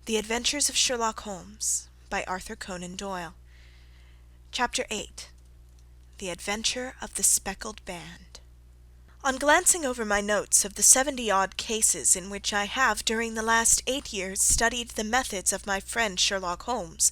The Adventures of Sherlock Holmes by Arthur Conan Doyle. Chapter 8. The Adventure of the Speckled Band. On glancing over my notes of the 70-odd cases in which I have during the last 8 years studied the methods of my friend Sherlock Holmes,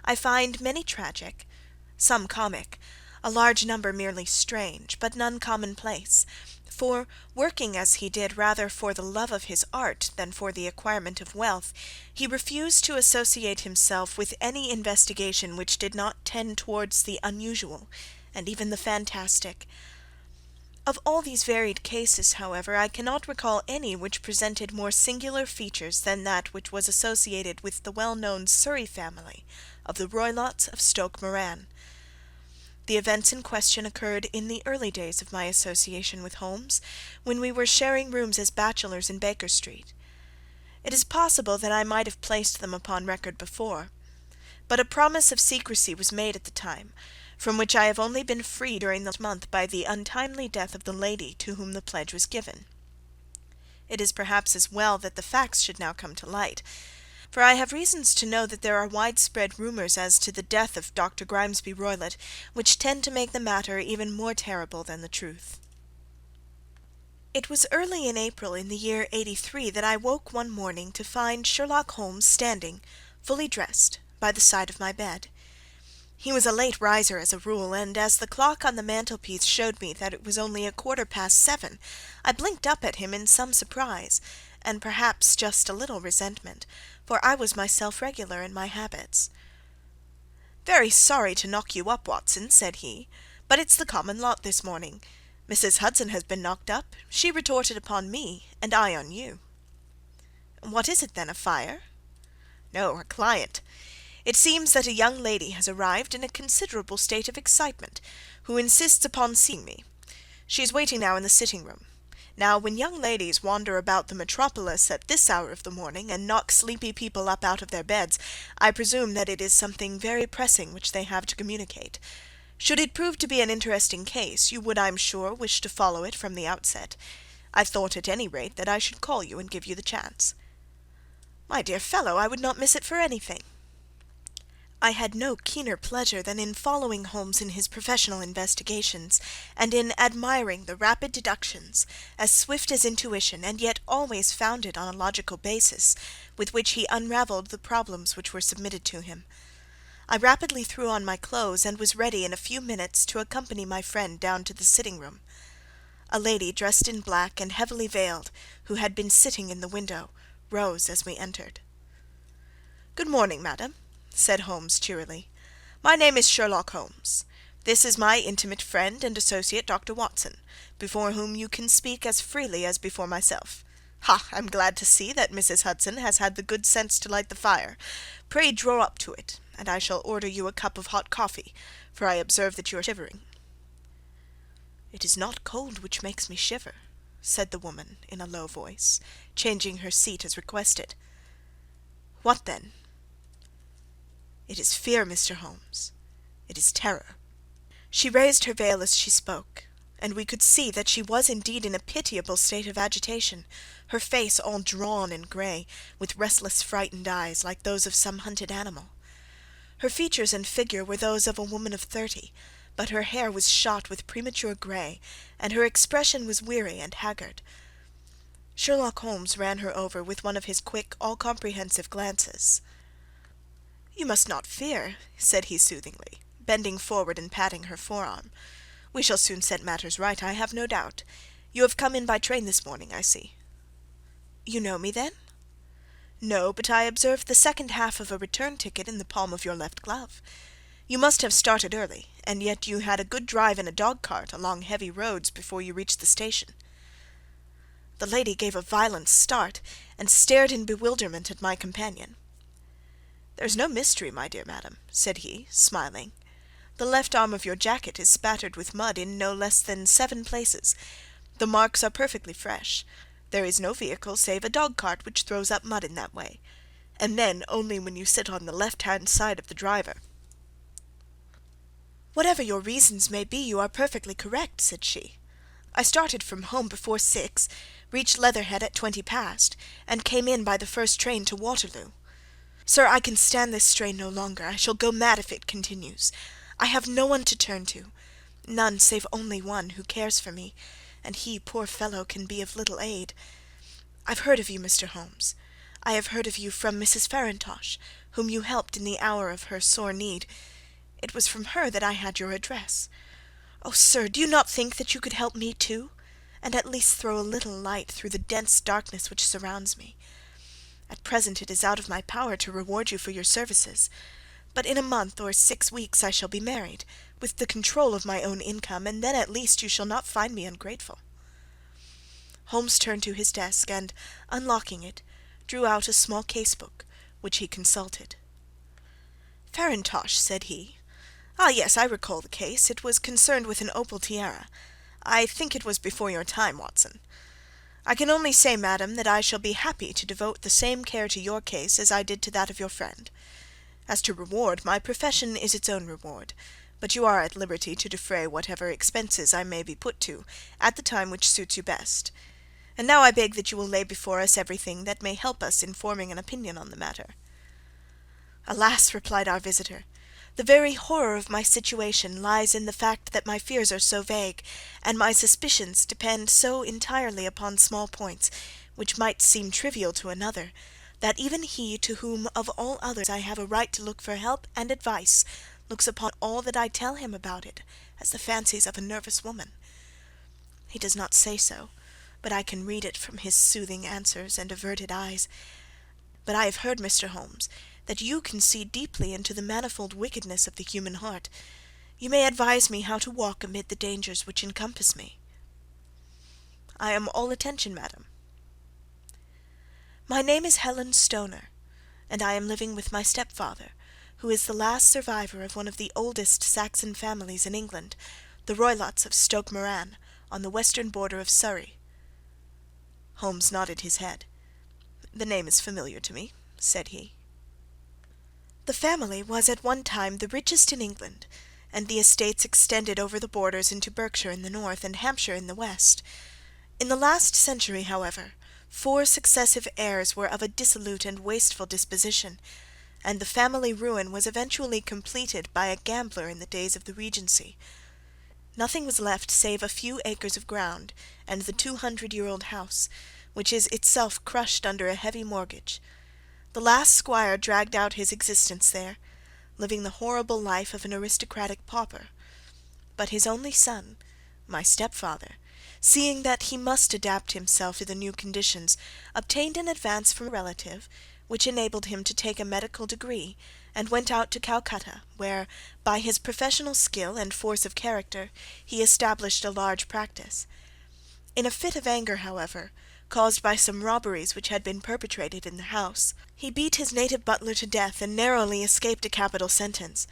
I find many tragic, some comic, a large number merely strange, but none commonplace. For, working as he did rather for the love of his art than for the acquirement of wealth, he refused to associate himself with any investigation which did not tend towards the unusual, and even the fantastic. Of all these varied cases, however, I cannot recall any which presented more singular features than that which was associated with the well-known Surrey family of the Roylotts of Stoke Moran. The events in question occurred in the early days of my association with Holmes, when we were sharing rooms as bachelors in Baker Street. It is possible that I might have placed them upon record before, but a promise of secrecy was made at the time, from which I have only been free during the month by the untimely death of the lady to whom the pledge was given. It is perhaps as well that the facts should now come to light, for I have reasons to know that there are widespread rumours as to the death of Dr. Grimesby Roylott, which tend to make the matter even more terrible than the truth. It was early in April in the year '83 that I woke one morning to find Sherlock Holmes standing, fully dressed, by the side of my bed. He was a late riser as a rule, and as the clock on the mantelpiece showed me that it was only 7:15, I blinked up at him in some surprise, and perhaps just a little resentment, for I was myself regular in my habits. "Very sorry to knock you up, Watson," said he, "but it's the common lot this morning. Mrs. Hudson has been knocked up. She retorted upon me, and I on you." "What is it then, a fire?" "No, a client. It seems that a young lady has arrived in a considerable state of excitement, who insists upon seeing me. She is waiting now in the sitting-room. Now, when young ladies wander about the metropolis at this hour of the morning, and knock sleepy people up out of their beds, I presume that it is something very pressing which they have to communicate. Should it prove to be an interesting case, you would, I am sure, wish to follow it from the outset. I thought, at any rate, that I should call you and give you the chance." "My dear fellow, I would not miss it for anything." I had no keener pleasure than in following Holmes in his professional investigations, and in admiring the rapid deductions, as swift as intuition, and yet always founded on a logical basis, with which he unravelled the problems which were submitted to him. I rapidly threw on my clothes, and was ready in a few minutes to accompany my friend down to the sitting-room. A lady dressed in black and heavily veiled, who had been sitting in the window, rose as we entered. "Good morning, madam," said Holmes cheerily. "My name is Sherlock Holmes. This is my intimate friend and associate, Dr. Watson, before whom you can speak as freely as before myself. Ha! I'm glad to see that Mrs. Hudson has had the good sense to light the fire. Pray draw up to it, and I shall order you a cup of hot coffee, for I observe that you are shivering." "It is not cold which makes me shiver," said the woman in a low voice, changing her seat as requested. "What then?" "It is fear, Mr. Holmes. It is terror." She raised her veil as she spoke, and we could see that she was indeed in a pitiable state of agitation, her face all drawn and grey, with restless frightened eyes, like those of some hunted animal. Her features and figure were those of a woman of 30, but her hair was shot with premature grey, and her expression was weary and haggard. Sherlock Holmes ran her over with one of his quick, all-comprehensive glances. "You must not fear," said he soothingly, bending forward and patting her forearm. "We shall soon set matters right, I have no doubt. You have come in by train this morning, I see." "You know me, then?" "No, but I observed the second half of a return ticket in the palm of your left glove. You must have started early, and yet you had a good drive in a dog-cart along heavy roads before you reached the station." The lady gave a violent start, and stared in bewilderment at my companion. "There is no mystery, my dear madam," said he, smiling. "The left arm of your jacket is spattered with mud in no less than 7 places. The marks are perfectly fresh. There is no vehicle save a dog-cart which throws up mud in that way, and then only when you sit on the left-hand side of the driver." "Whatever your reasons may be, you are perfectly correct," said she. "I started from home before 6, reached Leatherhead at 20 past, and came in by the first train to Waterloo. Sir, I can stand this strain no longer. I shall go mad if it continues. I have no one to turn to, none save only one who cares for me, and he, poor fellow, can be of little aid. I've heard of you, Mr. Holmes. I have heard of you from Mrs. Farintosh, whom you helped in the hour of her sore need. It was from her that I had your address. Oh, sir, do you not think that you could help me too, and at least throw a little light through the dense darkness which surrounds me? At present it is out of my power to reward you for your services, but in a month or 6 weeks I shall be married, with the control of my own income, and then at least you shall not find me ungrateful." Holmes turned to his desk, and, unlocking it, drew out a small case-book, which he consulted. "Farintosh," said he. "Ah, yes, I recall the case. It was concerned with an opal tiara. I think it was before your time, Watson. I can only say, madam, that I shall be happy to devote the same care to your case as I did to that of your friend. As to reward, my profession is its own reward, but you are at liberty to defray whatever expenses I may be put to, at the time which suits you best. And now I beg that you will lay before us everything that may help us in forming an opinion on the matter." "Alas!" replied our visitor, "the very horror of my situation lies in the fact that my fears are so vague, and my suspicions depend so entirely upon small points, which might seem trivial to another, that even he to whom of all others I have a right to look for help and advice looks upon all that I tell him about it as the fancies of a nervous woman. He does not say so, but I can read it from his soothing answers and averted eyes. But I have heard, Mr. Holmes, that you can see deeply into the manifold wickedness of the human heart. You may advise me how to walk amid the dangers which encompass me." "I am all attention, madam." "My name is Helen Stoner, and I am living with my stepfather, who is the last survivor of one of the oldest Saxon families in England, the Roylotts of Stoke Moran, on the western border of Surrey." Holmes nodded his head. "The name is familiar to me," said he. "The family was at one time the richest in England, and the estates extended over the borders into Berkshire in the north and Hampshire in the west. In the last century, however, 4 successive heirs were of a dissolute and wasteful disposition, and the family ruin was eventually completed by a gambler in the days of the Regency. Nothing was left save a few acres of ground and the 200-year-old house, which is itself crushed under a heavy mortgage. The last squire dragged out his existence there, living the horrible life of an aristocratic pauper. But his only son, my stepfather, seeing that he must adapt himself to the new conditions, obtained an advance from a relative, which enabled him to take a medical degree, and went out to Calcutta, where, by his professional skill and force of character, he established a large practice. In a fit of anger, however, caused by some robberies which had been perpetrated in the house, he beat his native butler to death and narrowly escaped a capital sentence.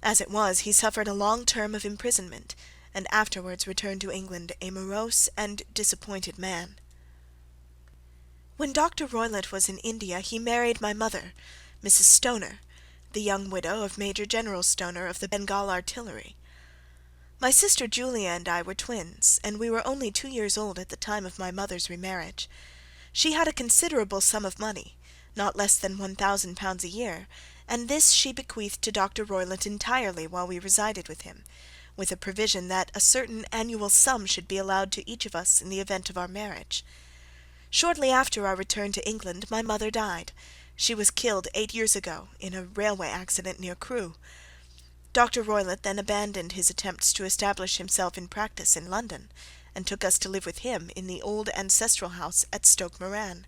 As it was, he suffered a long term of imprisonment, and afterwards returned to England a morose and disappointed man. When Dr. Roylott was in India, he married my mother, Mrs. Stoner, the young widow of Major General Stoner of the Bengal Artillery. My sister Julia and I were twins, and we were only 2 years old at the time of my mother's remarriage. She had a considerable sum of money, not less than £1,000 a year, and this she bequeathed to Dr. Roylott entirely while we resided with him, with a provision that a certain annual sum should be allowed to each of us in the event of our marriage. Shortly after our return to England my mother died. She was killed 8 years ago in a railway accident near Crewe. Dr. Roylott then abandoned his attempts to establish himself in practice in London, and took us to live with him in the old ancestral house at Stoke Moran.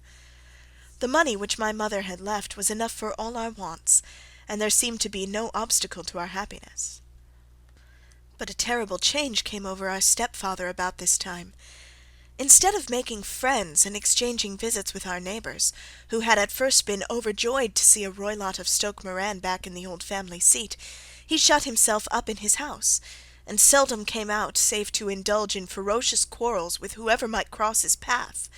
The money which my mother had left was enough for all our wants, and there seemed to be no obstacle to our happiness. But a terrible change came over our stepfather about this time. Instead of making friends and exchanging visits with our neighbours, who had at first been overjoyed to see a Roylott of Stoke Moran back in the old family seat, he shut himself up in his house, and seldom came out save to indulge in ferocious quarrels with whoever might cross his path.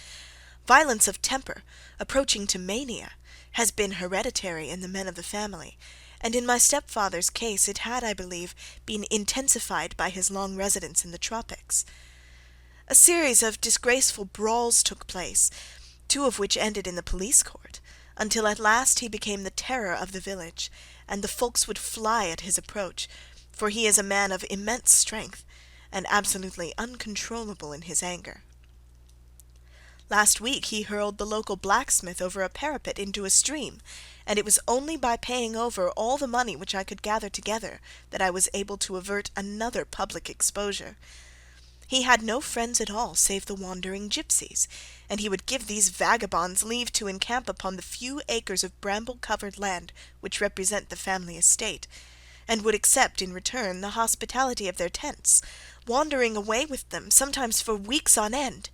Violence of temper, approaching to mania, has been hereditary in the men of the family, and in my stepfather's case it had, I believe, been intensified by his long residence in the tropics. A series of disgraceful brawls took place, 2 of which ended in the police court, until at last he became the terror of the village, and the folks would fly at his approach, for he is a man of immense strength, and absolutely uncontrollable in his anger. Last week he hurled the local blacksmith over a parapet into a stream, and it was only by paying over all the money which I could gather together that I was able to avert another public exposure. He had no friends at all save the wandering gipsies, and he would give these vagabonds leave to encamp upon the few acres of bramble-covered land which represent the family estate, and would accept in return the hospitality of their tents, wandering away with them, sometimes for weeks on end.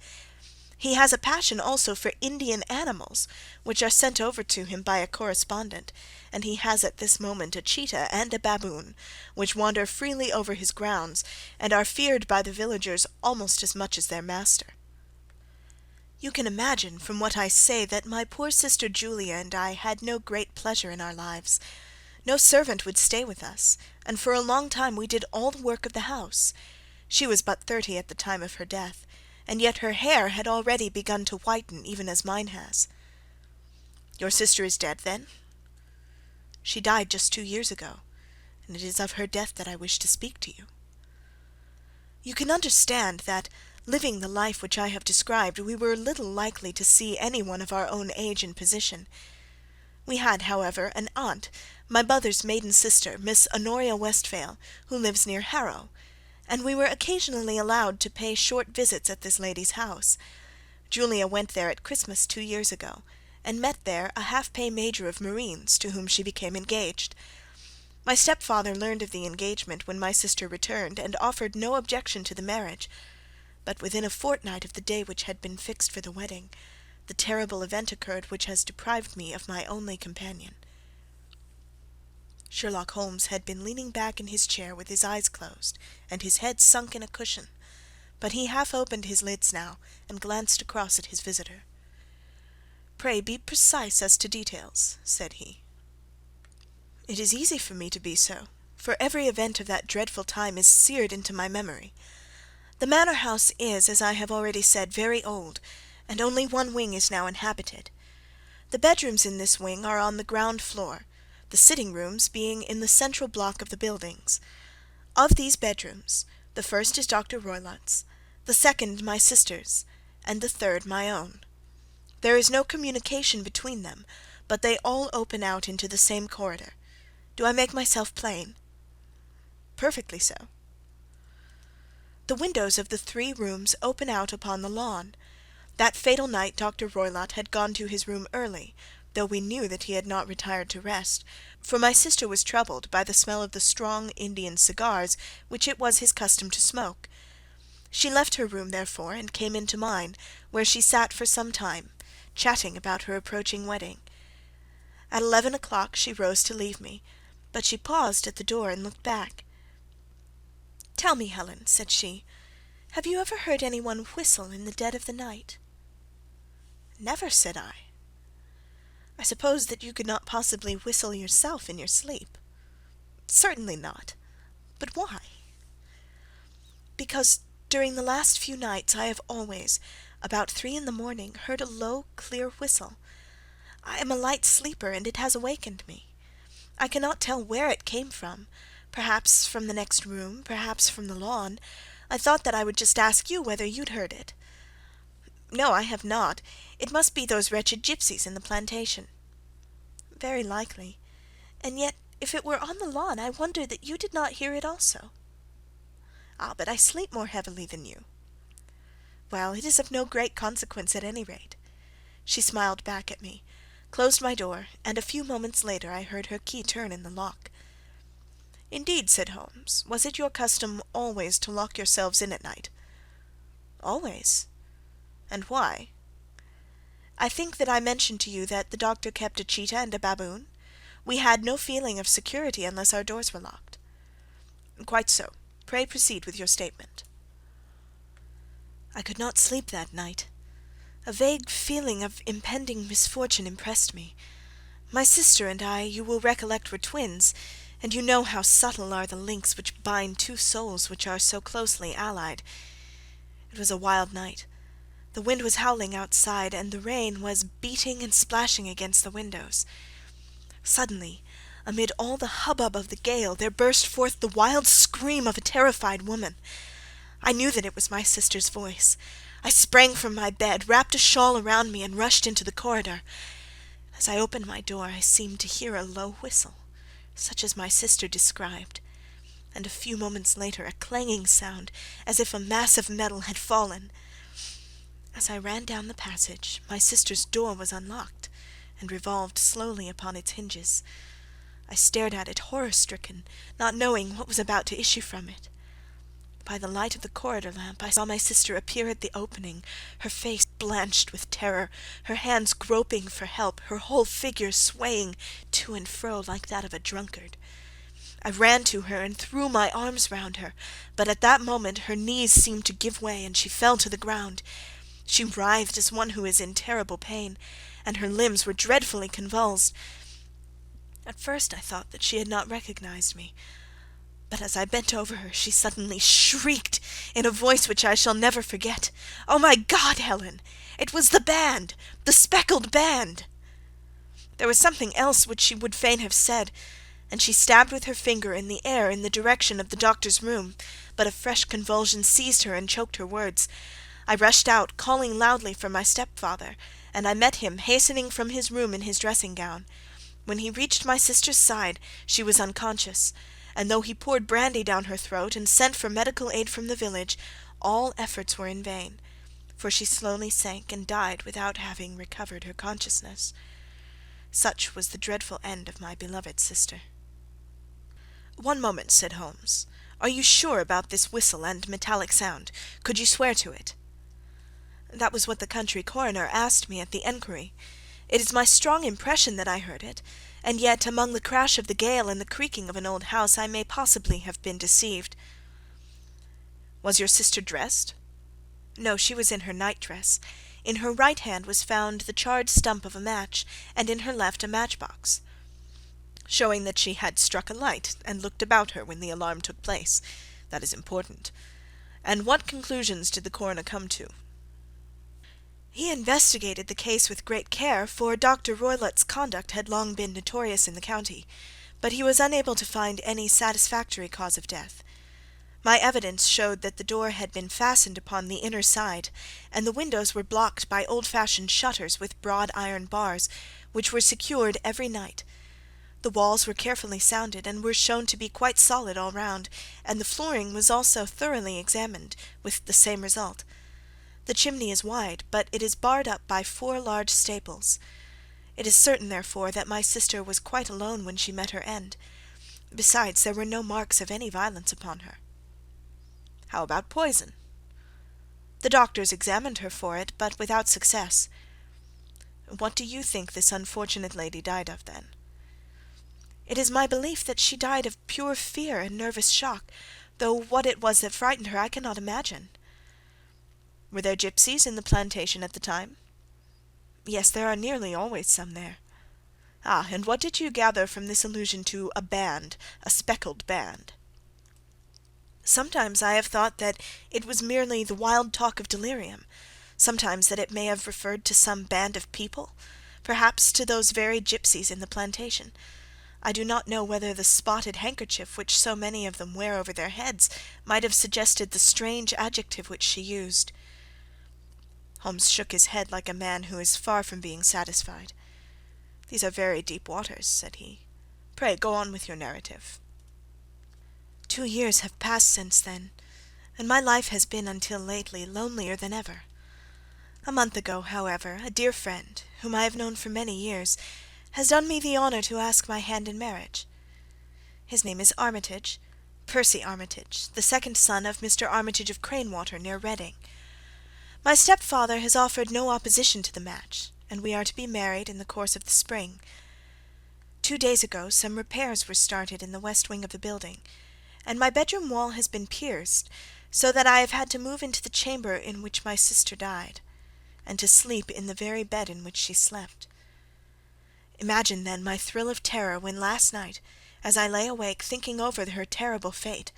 He has a passion also for Indian animals, which are sent over to him by a correspondent, and he has at this moment a cheetah and a baboon, which wander freely over his grounds, and are feared by the villagers almost as much as their master. You can imagine from what I say that my poor sister Julia and I had no great pleasure in our lives. No servant would stay with us, and for a long time we did all the work of the house. She was but 30 at the time of her death, and yet her hair had already begun to whiten even as mine has. Your sister is dead, then? She died just 2 years ago, and it is of her death that I wish to speak to you. You can understand that, living the life which I have described, we were little likely to see any one of our own age and position. We had, however, an aunt, my mother's maiden sister, Miss Honoria Westphale, who lives near Harrow, and we were occasionally allowed to pay short visits at this lady's house. Julia went there at Christmas 2 years ago, and met there a half-pay major of marines, to whom she became engaged. My stepfather learned of the engagement when my sister returned, and offered no objection to the marriage, but within a fortnight of the day which had been fixed for the wedding, the terrible event occurred which has deprived me of my only companion. Sherlock Holmes had been leaning back in his chair with his eyes closed and his head sunk in a cushion, but he half opened his lids now and glanced across at his visitor. "Pray be precise as to details," said he. "It is easy for me to be so, for every event of that dreadful time is seared into my memory. The manor house is, as I have already said, very old, and only one wing is now inhabited. The bedrooms in this wing are on the ground floor, the sitting-rooms being in the central block of the buildings. Of these bedrooms, the first is Dr. Roylott's, the second my sister's, and the third my own. There is no communication between them, but they all open out into the same corridor. Do I make myself plain?" "Perfectly so." "The windows of the 3 rooms open out upon the lawn. That fatal night Dr. Roylott had gone to his room early, though we knew that he had not retired to rest, for my sister was troubled by the smell of the strong Indian cigars which it was his custom to smoke. She left her room, therefore, and came into mine, where she sat for some time, chatting about her approaching wedding. At 11 o'clock she rose to leave me, but she paused at the door and looked back. "Tell me, Helen," said she, "have you ever heard any one whistle in the dead of the night?" "Never," said I. "I suppose that you could not possibly whistle yourself in your sleep?" "Certainly not. But why?" "Because during the last few nights I have always, about 3 in the morning, heard a low, clear whistle. I am a light sleeper, and it has awakened me. I cannot tell where it came from, perhaps from the next room, perhaps from the lawn. I thought that I would just ask you whether you'd heard it." "No, I have not. It must be those wretched gipsies in the plantation." "Very likely. And yet, if it were on the lawn, I wonder that you did not hear it also." "Ah, but I sleep more heavily than you." "Well, it is of no great consequence at any rate." She smiled back at me, closed my door, and a few moments later I heard her key turn in the lock. "Indeed," said Holmes. "Was it your custom always to lock yourselves in at night?" "Always." "And why?" "I think that I mentioned to you that the doctor kept a cheetah and a baboon. We had no feeling of security unless our doors were locked." "Quite so. Pray proceed with your statement." "I could not sleep that night. A vague feeling of impending misfortune impressed me. My sister and I, you will recollect, were twins, and you know how subtle are the links which bind 2 souls which are so closely allied. It was a wild night. The wind was howling outside, and the rain was beating and splashing against the windows. Suddenly, amid all the hubbub of the gale, there burst forth the wild scream of a terrified woman. I knew that it was my sister's voice. I sprang from my bed, wrapped a shawl around me, and rushed into the corridor. As I opened my door, I seemed to hear a low whistle, such as my sister described, and a few moments later a clanging sound, as if a mass of metal had fallen. As I ran down the passage, my sister's door was unlocked, and revolved slowly upon its hinges. I stared at it horror-stricken, not knowing what was about to issue from it. By the light of the corridor lamp I saw my sister appear at the opening, her face blanched with terror, her hands groping for help, her whole figure swaying to and fro like that of a drunkard. I ran to her and threw my arms round her, but at that moment her knees seemed to give way, and she fell to the ground. She writhed as one who is in terrible pain, and her limbs were dreadfully convulsed. At first I thought that she had not recognized me, but as I bent over her she suddenly shrieked in a voice which I shall never forget, "Oh, my God, Helen! It was the band! The speckled band!" There was something else which she would fain have said, and she stabbed with her finger in the air in the direction of the doctor's room, but a fresh convulsion seized her and choked her words. I rushed out, calling loudly for my stepfather, and I met him hastening from his room in his dressing-gown. When he reached my sister's side, she was unconscious, and though he poured brandy down her throat and sent for medical aid from the village, all efforts were in vain, for she slowly sank and died without having recovered her consciousness. Such was the dreadful end of my beloved sister. "One moment," said Holmes. "Are you sure about this whistle and metallic sound? Could you swear to it?" "That was what the country coroner asked me at the enquiry. It is my strong impression that I heard it, and yet among the crash of the gale and the creaking of an old house I may possibly have been deceived." "Was your sister dressed?" "No, she was in her night-dress. In her right hand was found the charred stump of a match, and in her left a match-box." "Showing that she had struck a light and looked about her when the alarm took place. That is important. And what conclusions did the coroner come to?" "He investigated the case with great care, for Dr. Roylott's conduct had long been notorious in the county, but he was unable to find any satisfactory cause of death. My evidence showed that the door had been fastened upon the inner side, and the windows were blocked by old-fashioned shutters with broad iron bars, which were secured every night. The walls were carefully sounded, and were shown to be quite solid all round, and the flooring was also thoroughly examined, with the same result. The chimney is wide, but it is barred up by 4 large staples. It is certain, therefore, that my sister was quite alone when she met her end. Besides, there were no marks of any violence upon her." "How about poison?" "The doctors examined her for it, but without success." "What do you think this unfortunate lady died of, then?" "It is my belief that she died of pure fear and nervous shock, though what it was that frightened her I cannot imagine." "Were there gipsies in the plantation at the time?" "Yes, there are nearly always some there." "Ah, and what did you gather from this allusion to a band, a speckled band?" "Sometimes I have thought that it was merely the wild talk of delirium, sometimes that it may have referred to some band of people, perhaps to those very gipsies in the plantation. I do not know whether the spotted handkerchief which so many of them wear over their heads might have suggested the strange adjective which she used." Holmes shook his head like a man who is far from being satisfied. "These are very deep waters," said he. "Pray go on with your narrative." 2 years have passed since then, and my life has been until lately lonelier than ever. A month ago, however, a dear friend, whom I have known for many years, has done me the honour to ask my hand in marriage. His name is Armitage, Percy Armitage, the second son of Mr. Armitage of Cranewater, near Reading. My stepfather has offered no opposition to the match, and we are to be married in the course of the spring. 2 days ago some repairs were started in the west wing of the building, and my bedroom wall has been pierced, so that I have had to move into the chamber in which my sister died, and to sleep in the very bed in which she slept. Imagine, then, my thrill of terror when last night, as I lay awake thinking over her terrible fate,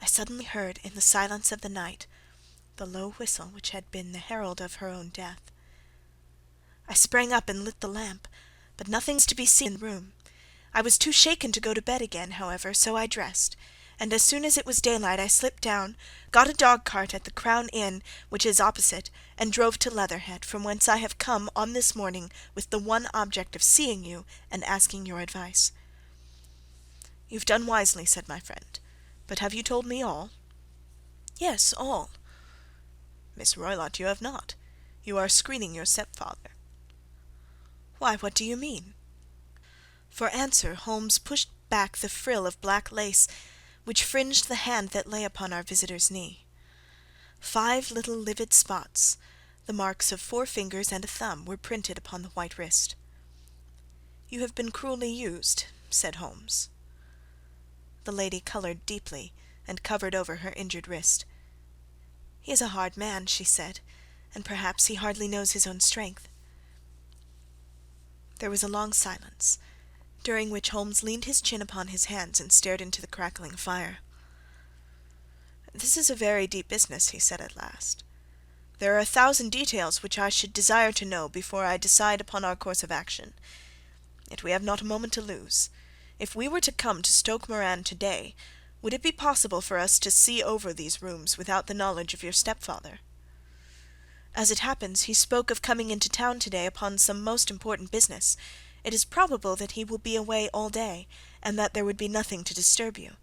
I suddenly heard in the silence of the night the low whistle which had been the herald of her own death. I sprang up and lit the lamp, but nothing was to be seen in the room. I was too shaken to go to bed again, however, so I dressed, and as soon as it was daylight I slipped down, got a dog-cart at the Crown Inn, which is opposite, and drove to Leatherhead, from whence I have come on this morning with the one object of seeing you and asking your advice." "You've done wisely," said my friend. "But have you told me all?" "Yes, all." "Miss Roylott, you have not. You are screening your stepfather." "Why, what do you mean?" For answer Holmes pushed back the frill of black lace which fringed the hand that lay upon our visitor's knee. 5 little livid spots, the marks of 4 fingers and a thumb, were printed upon the white wrist. "You have been cruelly used," said Holmes. The lady coloured deeply and covered over her injured wrist. "He is a hard man," she said, "and perhaps he hardly knows his own strength." There was a long silence, during which Holmes leaned his chin upon his hands and stared into the crackling fire. "This is a very deep business," he said at last. "There are 1,000 details which I should desire to know before I decide upon our course of action. Yet we have not a moment to lose. If we were to come to Stoke Moran to-day, would it be possible for us to see over these rooms without the knowledge of your stepfather? As it happens, he spoke of coming into town to-day upon some most important business. It is probable that he will be away all day, and that there would be nothing to disturb you.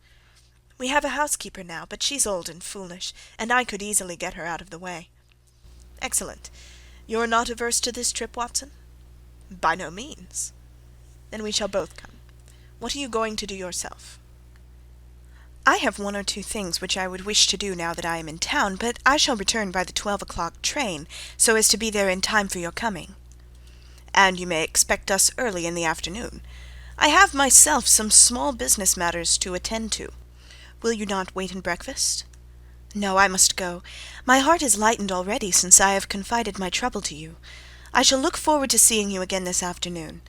We have a housekeeper now, but she's old and foolish, and I could easily get her out of the way." "Excellent. You are not averse to this trip, Watson?" "By no means." "Then we shall both come. What are you going to do yourself?" "I have 1 or 2 things which I would wish to do now that I am in town, but I shall return by the 12 o'clock train, so as to be there in time for your coming." "And you may expect us early in the afternoon. I have myself some small business matters to attend to. Will you not wait and breakfast?" "No, I must go. My heart is lightened already since I have confided my trouble to you. I shall look forward to seeing you again this afternoon."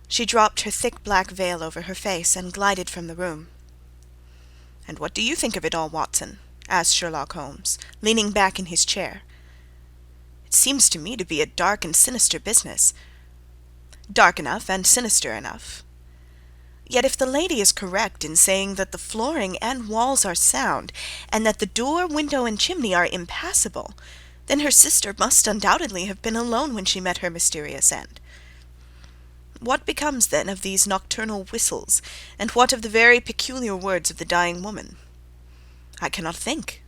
She dropped her thick black veil over her face and glided from the room. "And what do you think of it all, Watson?" asked Sherlock Holmes, leaning back in his chair. "It seems to me to be a dark and sinister business." "Dark enough and sinister enough. Yet if the lady is correct in saying that the flooring and walls are sound, and that the door, window, and chimney are impassable, then her sister must undoubtedly have been alone when she met her mysterious end. What becomes, then, of these nocturnal whistles, and what of the very peculiar words of the dying woman? I cannot think.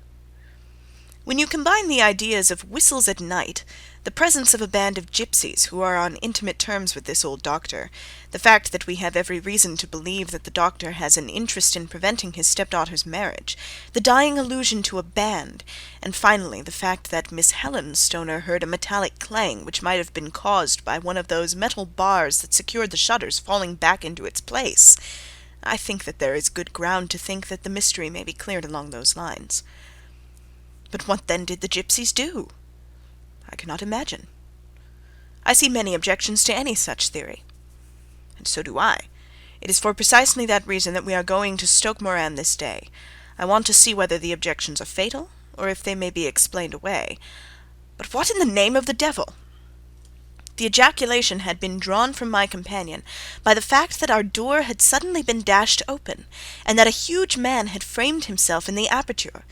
When you combine the ideas of whistles at night, the presence of a band of gypsies who are on intimate terms with this old doctor, the fact that we have every reason to believe that the doctor has an interest in preventing his stepdaughter's marriage, the dying allusion to a band, and finally the fact that Miss Helen Stoner heard a metallic clang which might have been caused by one of those metal bars that secured the shutters falling back into its place, I think that there is good ground to think that the mystery may be cleared along those lines. But what then did the gypsies do? I cannot imagine. I see many objections to any such theory. And so do I. It is for precisely that reason that we are going to Stoke Moran this day. I want to see whether the objections are fatal, or if they may be explained away. But what in the name of the devil? The ejaculation had been drawn from my companion by the fact that our door had suddenly been dashed open, and that a huge man had framed himself in the aperture.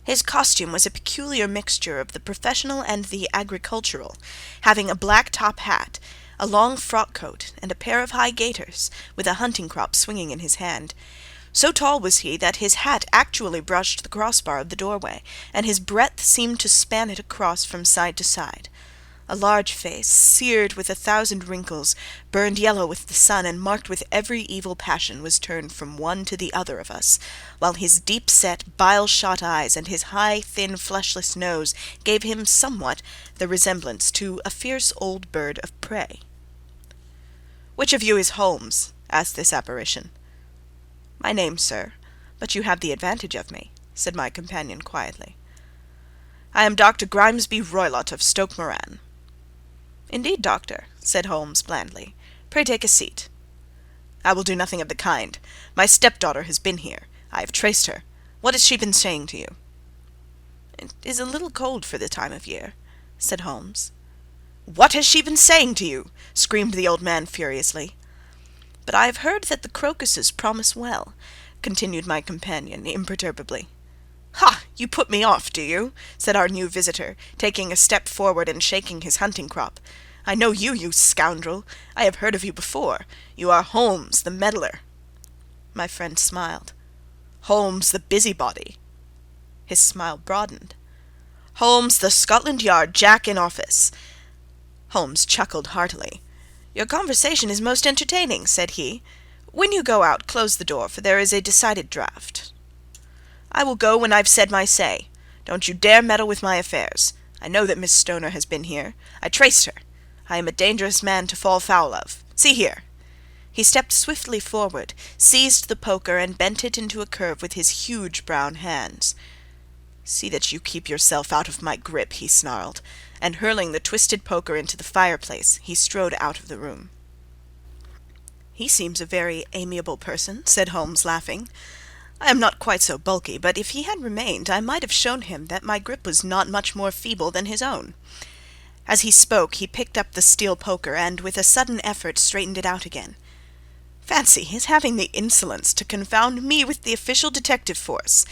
His costume was a peculiar mixture of the professional and the agricultural, having a black top hat, a long frock coat, and a pair of high gaiters, with a hunting crop swinging in his hand. So tall was he that his hat actually brushed the crossbar of the doorway, and his breadth seemed to span it across from side to side. A large face, seared with 1,000 wrinkles, burned yellow with the sun, and marked with every evil passion, was turned from one to the other of us, while his deep-set, bile-shot eyes and his high, thin, fleshless nose gave him somewhat the resemblance to a fierce old bird of prey. "Which of you is Holmes?" asked this apparition. "My name, sir, but you have the advantage of me," said my companion quietly. "I am Dr. Grimesby Roylott of Stoke Moran." "Indeed, doctor," said Holmes blandly. "Pray take a seat." "I will do nothing of the kind. My stepdaughter has been here. I have traced her. What has she been saying to you?" "It is a little cold for the time of year," said Holmes. "What has she been saying to you?" screamed the old man furiously. "But I have heard that the crocuses promise well," continued my companion imperturbably. "Ha! You put me off, do you?" said our new visitor, taking a step forward and shaking his hunting crop. "I know you, you scoundrel! I have heard of you before. You are Holmes, the meddler." My friend smiled. "Holmes, the busybody." His smile broadened. "Holmes, the Scotland Yard Jack in office." Holmes chuckled heartily. "Your conversation is most entertaining," said he. "When you go out, close the door, for there is a decided draught." "I will go when I've said my say. Don't you dare meddle with my affairs. I know that Miss Stoner has been here. I traced her. I am a dangerous man to fall foul of. See here." He stepped swiftly forward, seized the poker, and bent it into a curve with his huge brown hands. "See that you keep yourself out of my grip," he snarled, and hurling the twisted poker into the fireplace, he strode out of the room. "He seems a very amiable person," said Holmes, laughing. "I am not quite so bulky, but if he had remained, I might have shown him that my grip was not much more feeble than his own." As he spoke, he picked up the steel poker, and with a sudden effort straightened it out again. "Fancy his having the insolence to confound me with the official detective force!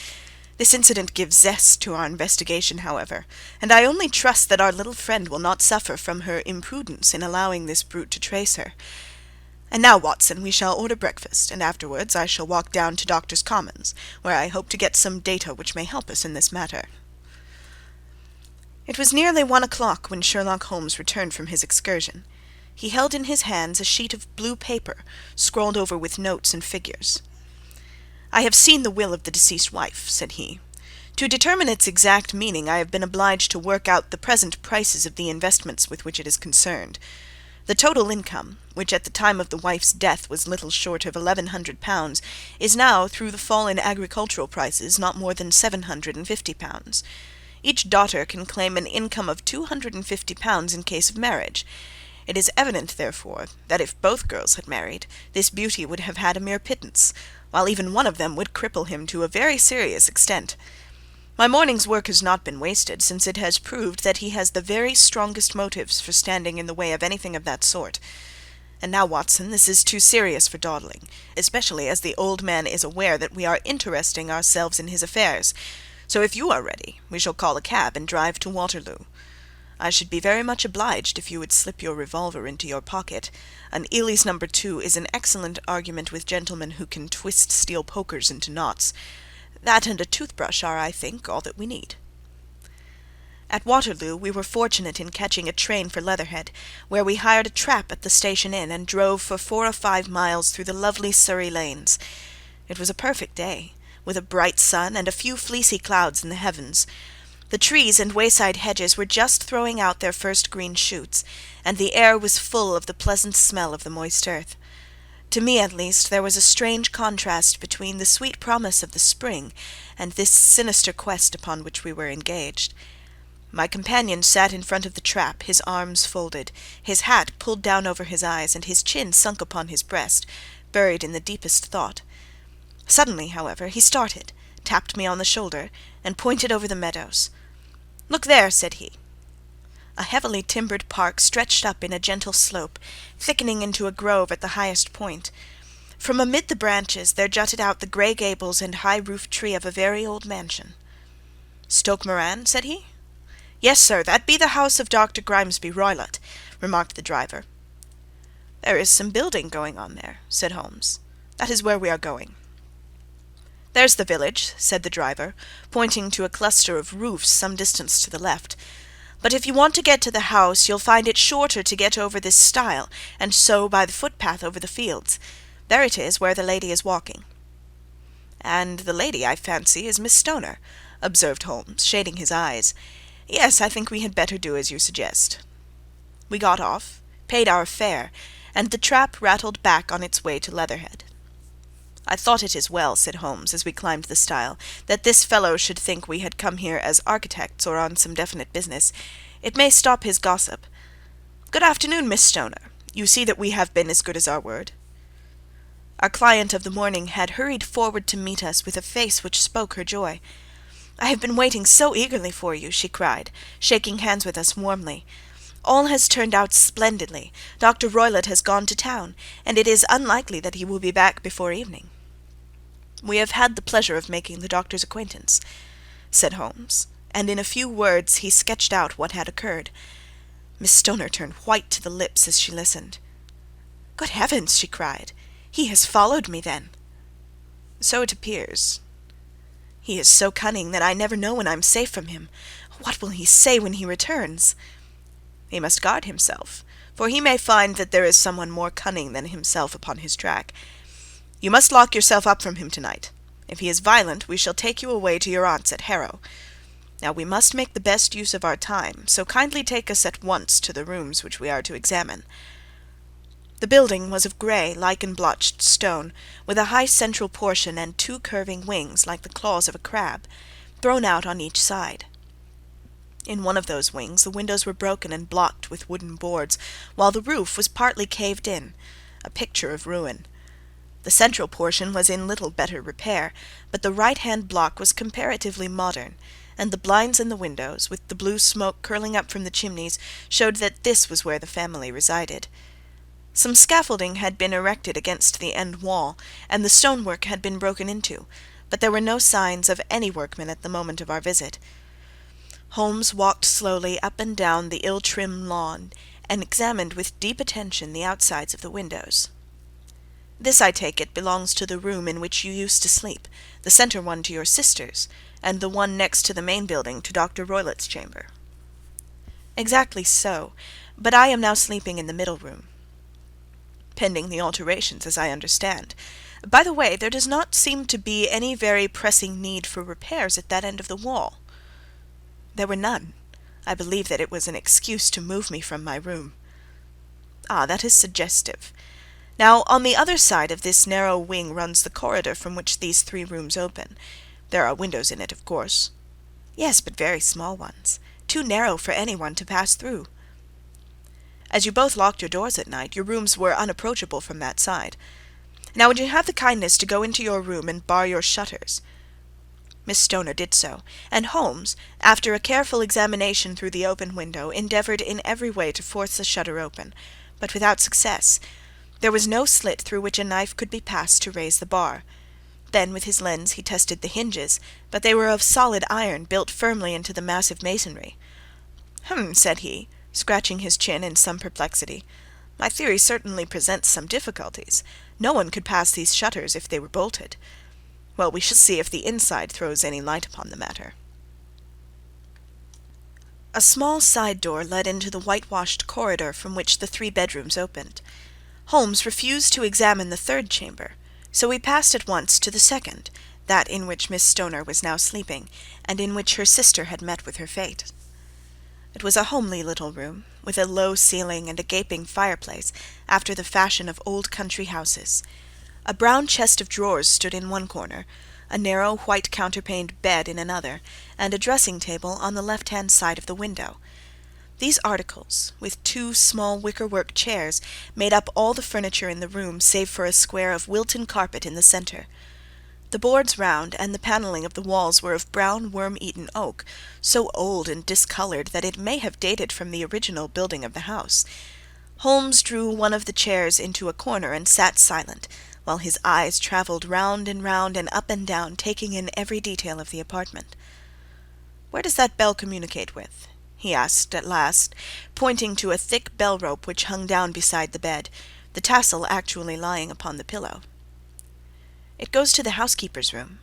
This incident gives zest to our investigation, however, and I only trust that our little friend will not suffer from her imprudence in allowing this brute to trace her. And now, Watson, we shall order breakfast, and afterwards I shall walk down to Doctors' Commons, where I hope to get some data which may help us in this matter." It was nearly 1 o'clock when Sherlock Holmes returned from his excursion. He held in his hands a sheet of blue paper, scrawled over with notes and figures. "I have seen the will of the deceased wife," said he. "To determine its exact meaning I have been obliged to work out the present prices of the investments with which it is concerned. The total income, which at the time of the wife's death was little short of £1,100, is now, through the fall in agricultural prices, not more than £750. Each daughter can claim an income of £250 in case of marriage. It is evident, therefore, that if both girls had married, this beauty would have had a mere pittance, while even one of them would cripple him to a very serious extent. My morning's work has not been wasted, since it has proved that he has the very strongest motives for standing in the way of anything of that sort. And now, Watson, this is too serious for dawdling, especially as the old man is aware that we are interesting ourselves in his affairs. So if you are ready, we shall call a cab and drive to Waterloo. I should be very much obliged if you would slip your revolver into your pocket. An Ely's No. 2 is an excellent argument with gentlemen who can twist steel pokers into knots. That and a toothbrush are, I think, all that we need." At Waterloo we were fortunate in catching a train for Leatherhead, where we hired a trap at the station inn and drove for 4 or 5 miles through the lovely Surrey lanes. It was a perfect day, with a bright sun and a few fleecy clouds in the heavens. The trees and wayside hedges were just throwing out their first green shoots, and the air was full of the pleasant smell of the moist earth. To me, at least, there was a strange contrast between the sweet promise of the spring and this sinister quest upon which we were engaged. My companion sat in front of the trap, his arms folded, his hat pulled down over his eyes, and his chin sunk upon his breast, buried in the deepest thought. Suddenly, however, he started, tapped me on the shoulder, and pointed over the meadows. "Look there," said he. A heavily timbered park stretched up in a gentle slope, thickening into a grove at the highest point. From amid the branches there jutted out the grey gables and high-roofed tree of a very old mansion. "Stoke Moran?" said he. "Yes, sir, that be the house of Dr. Grimesby Roylott," remarked the driver. "There is some building going on there," said Holmes. "That is where we are going." "There's the village," said the driver, pointing to a cluster of roofs some distance to the left. "But if you want to get to the house, you'll find it shorter to get over this stile, and so by the footpath over the fields. There it is, where the lady is walking." "And the lady, I fancy, is Miss Stoner," observed Holmes, shading his eyes. "Yes, I think we had better do as you suggest." We got off, paid our fare, and the trap rattled back on its way to Leatherhead. "I thought it as well," said Holmes, as we climbed the stile, "that this fellow should think we had come here as architects or on some definite business. It may stop his gossip. Good afternoon, Miss Stoner. You see that we have been as good as our word." Our client of the morning had hurried forward to meet us with a face which spoke her joy. "I have been waiting so eagerly for you," she cried, shaking hands with us warmly. "All has turned out splendidly. Dr. Roylott has gone to town, and it is unlikely that he will be back before evening." "We have had the pleasure of making the doctor's acquaintance," said Holmes, and in a few words he sketched out what had occurred. Miss Stoner turned white to the lips as she listened. "Good heavens!" she cried. "He has followed me, then?" "So it appears." "He is so cunning that I never know when I am safe from him. What will he say when he returns?" "He must guard himself, for he may find that there is someone more cunning than himself upon his track. You must lock yourself up from him tonight. If he is violent, we shall take you away to your aunt's at Harrow. Now we must make the best use of our time, so kindly take us at once to the rooms which we are to examine." The building was of grey, lichen-blotched stone, with a high central portion and two curving wings, like the claws of a crab, thrown out on each side. In one of those wings the windows were broken and blocked with wooden boards, while the roof was partly caved in, a picture of ruin. The central portion was in little better repair, but the right-hand block was comparatively modern, and the blinds in the windows, with the blue smoke curling up from the chimneys, showed that this was where the family resided. Some scaffolding had been erected against the end wall, and the stonework had been broken into, but there were no signs of any workmen at the moment of our visit. Holmes walked slowly up and down the ill-trimmed lawn, and examined with deep attention the outsides of the windows. "This, I take it, belongs to the room in which you used to sleep, the centre one to your sister's, and the one next to the main building to Dr. Roylott's chamber." "Exactly so, but I am now sleeping in the middle room." "Pending the alterations, as I understand. By the way, there does not seem to be any very pressing need for repairs at that end of the wall." "There were none. I believe that it was an excuse to move me from my room." "Ah, that is suggestive. Now, on the other side of this narrow wing runs the corridor from which these three rooms open. There are windows in it, of course." "Yes, but very small ones, too narrow for anyone to pass through." "As you both locked your doors at night, your rooms were unapproachable from that side. Now would you have the kindness to go into your room and bar your shutters?" Miss Stoner did so, and Holmes, after a careful examination through the open window, endeavoured in every way to force the shutter open, but without success. There was no slit through which a knife could be passed to raise the bar. Then with his lens he tested the hinges, but they were of solid iron built firmly into the massive masonry. "Hum," said he, scratching his chin in some perplexity. "My theory certainly presents some difficulties. No one could pass these shutters if they were bolted. Well, we shall see if the inside throws any light upon the matter." A small side door led into the whitewashed corridor from which the three bedrooms opened. Holmes refused to examine the third chamber, so we passed at once to the second, that in which Miss Stoner was now sleeping, and in which her sister had met with her fate. It was a homely little room, with a low ceiling and a gaping fireplace, after the fashion of old country houses. A brown chest of drawers stood in one corner, a narrow white counterpaned bed in another, and a dressing-table on the left-hand side of the window. These articles, with two small wicker-work chairs, made up all the furniture in the room save for a square of Wilton carpet in the centre. The boards round and the panelling of the walls were of brown worm-eaten oak, so old and discoloured that it may have dated from the original building of the house. Holmes drew one of the chairs into a corner and sat silent, while his eyes travelled round and up and down, taking in every detail of the apartment. "Where does that bell communicate with?" he asked at last, pointing to a thick bell-rope which hung down beside the bed, the tassel actually lying upon the pillow. "It goes to the housekeeper's room."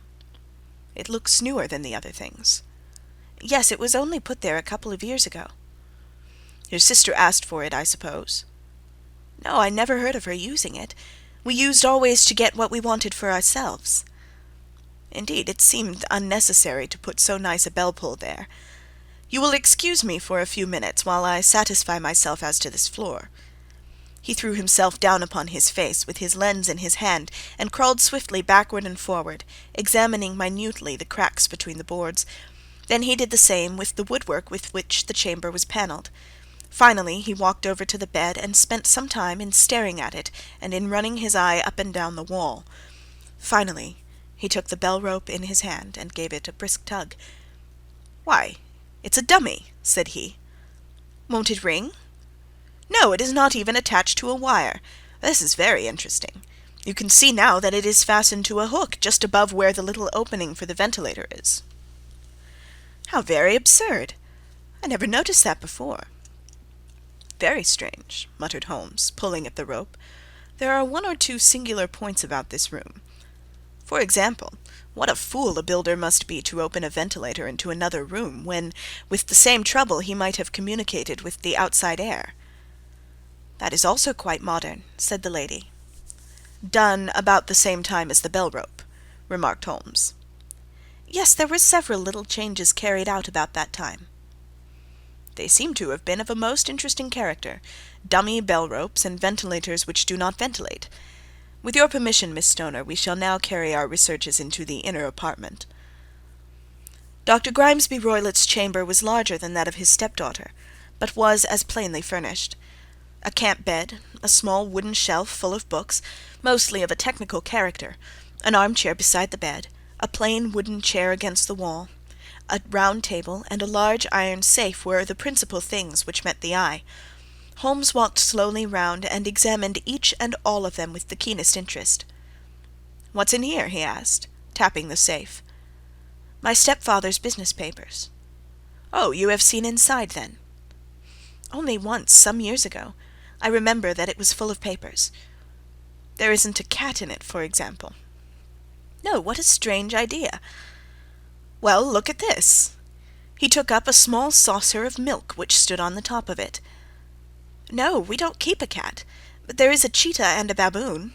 "It looks newer than the other things." "Yes, it was only put there a couple of years ago." "Your sister asked for it, I suppose?" "No, I never heard of her using it. We used always to get what we wanted for ourselves." "Indeed, it seemed unnecessary to put so nice a bell-pull there. You will excuse me for a few minutes while I satisfy myself as to this floor." He threw himself down upon his face, with his lens in his hand, and crawled swiftly backward and forward, examining minutely the cracks between the boards. Then he did the same with the woodwork with which the chamber was panelled. Finally he walked over to the bed and spent some time in staring at it and in running his eye up and down the wall. Finally he took the bell-rope in his hand and gave it a brisk tug. "Why, it's a dummy," said he. "Won't it ring?" "No, it is not even attached to a wire. This is very interesting. You can see now that it is fastened to a hook just above where the little opening for the ventilator is." "How very absurd! I never noticed that before." "Very strange," muttered Holmes, pulling at the rope. "There are one or two singular points about this room. For example, what a fool a builder must be to open a ventilator into another room, when, with the same trouble, he might have communicated with the outside air." "That is also quite modern," said the lady. "Done about the same time as the bell rope," remarked Holmes. "Yes, there were several little changes carried out about that time." "They seem to have been of a most interesting character. Dummy bell ropes, and ventilators which do not ventilate. With your permission, Miss Stoner, we shall now carry our researches into the inner apartment." Dr. Grimesby Roylott's chamber was larger than that of his stepdaughter, but was as plainly furnished. A camp bed, a small wooden shelf full of books, mostly of a technical character, an armchair beside the bed, a plain wooden chair against the wall, a round table, and a large iron safe were the principal things which met the eye. Holmes walked slowly round and examined each and all of them with the keenest interest. "What's in here?" he asked, tapping the safe. "My stepfather's business papers." "Oh, you have seen inside, then?" "Only once, some years ago. I remember that it was full of papers." "There isn't a cat in it, for example?" "No, what a strange idea!" "Well, look at this." He took up a small saucer of milk which stood on the top of it. "No, we don't keep a cat, but there is a cheetah and a baboon."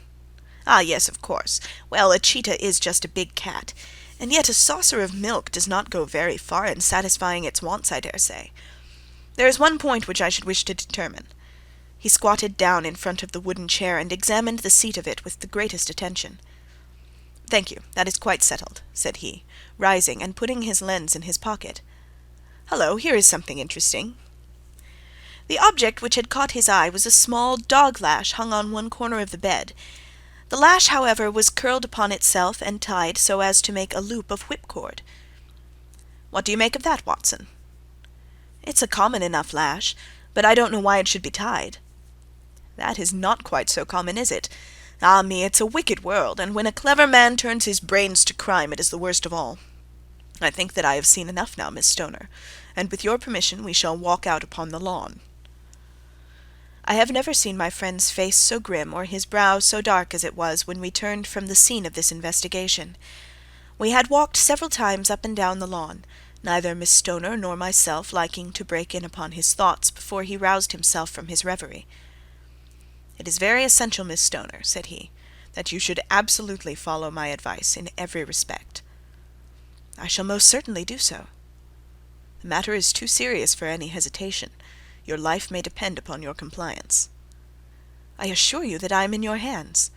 "Ah, yes, of course. Well, a cheetah is just a big cat, and yet a saucer of milk does not go very far in satisfying its wants, I dare say. There is one point which I should wish to determine." He squatted down in front of the wooden chair and examined the seat of it with the greatest attention. "Thank you, that is quite settled," said he, rising and putting his lens in his pocket. "Hullo, here is something interesting." The object which had caught his eye was a small dog lash hung on one corner of the bed. The lash, however, was curled upon itself and tied so as to make a loop of whipcord. "What do you make of that, Watson?" "It's a common enough lash, but I don't know why it should be tied." "That is not quite so common, is it? Ah me, it's a wicked world, and when a clever man turns his brains to crime it is the worst of all. I think that I have seen enough now, Miss Stoner, and with your permission we shall walk out upon the lawn." I have never seen my friend's face so grim or his brow so dark as it was when we turned from the scene of this investigation. We had walked several times up and down the lawn, neither Miss Stoner nor myself liking to break in upon his thoughts before he roused himself from his reverie. "It is very essential, Miss Stoner," said he, "that you should absolutely follow my advice in every respect." "I shall most certainly do so." "The matter is too serious for any hesitation. Your life may depend upon your compliance." "I assure you that I am in your hands."